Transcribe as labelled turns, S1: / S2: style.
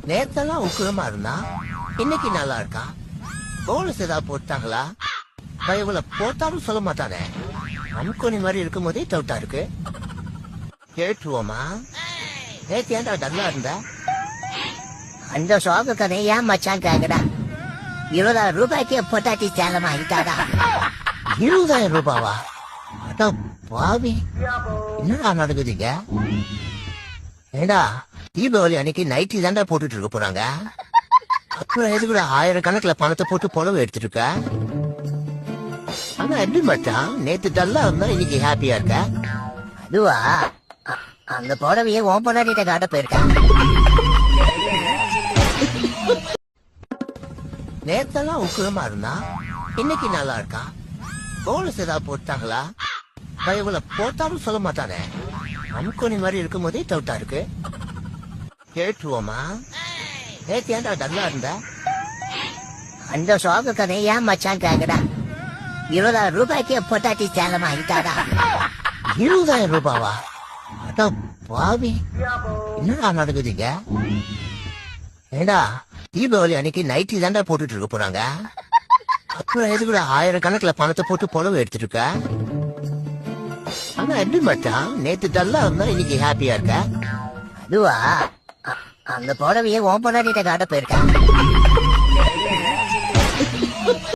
S1: நேத்தெல்லாம் உக்கிரமா இருந்தா இன்னைக்கு நல்லா இருக்கா? போனஸ் ஏதாவது போட்டாங்களா? பயவுல போட்டாலும் சொல்ல மாட்டானே. அம்கோனி மாதிரி இருக்கும் போதே டவுட்டா இருக்கு. கேட்டுருவோமா? நேத்து ஏன்டா டல்லா இருந்த?
S2: அந்த சோக கதை ஏன் மச்சான் கேக்குறா? 20,000 ரூபாய்க்கு பொட்டாட்டி சேலம் ஆகிட்டாடா.
S1: 20,000 ரூபாவா? அதான் பாவி, என்னடா நடக்குதுங்க? ஏடா தீபாவளி அன்னைக்கு நைட்டி தாண்டா போட்டுட்டு இருக்க போறாங்க. அப்புறம் எதுக்குடா 1000 கணக்குல பணத்தை போட்டு புடவை எடுத்துட்டு இருக்க? ஆனா எப்படி மச்சான், நேத்து டல்லா இருந்தா இன்னைக்கு ஹாப்பியா இருக்க?
S2: அதுவா, அந்த புடவைய உன் பொண்டாட்டிட்ட காட்ட போயிருக்கேன்.
S1: நேத்தெல்லாம் உக்கிரமா இருந்தா இன்னைக்கு நல்லா இருக்கா? போனஸ் ஏதாவது போட்டாங்களா? பயவுல போட்டாலும் சொல்ல மாட்டானே. அம்கோனி மாதிரி இருக்கும் போதே டவுட்டா இருக்கு. கேட்டுருவோமா? நேத்து ஏன்டா டல்லா இருந்த?
S2: அந்த சோக கதை ஏன் மச்சான் கேக்குறா? 20,000 ரூபாய்க்கு பொட்டாட்டி சேலம் ஆகிட்டாடா.
S1: 20,000 ரூபாவா? அதான் பாவி, என்னடா நடக்குதுங்க? ஏடா தீபாவளி அன்னைக்கு நைட்டி தாண்டா போட்டுட்டு இருக்க போறாங்க. அப்புறம் எதுக்குடா 1000 கணக்குல பணத்தை போட்டு புடவை எடுத்துட்டு இருக்க? ஆனா எப்படி மச்சான், நேத்து டல்லா இருந்தா இன்னைக்கு ஹாப்பியா இருக்க?
S2: அதுவா, அந்த புடவைய உன் பொண்டாட்டிட்ட காட்ட போயிருக்கேன்.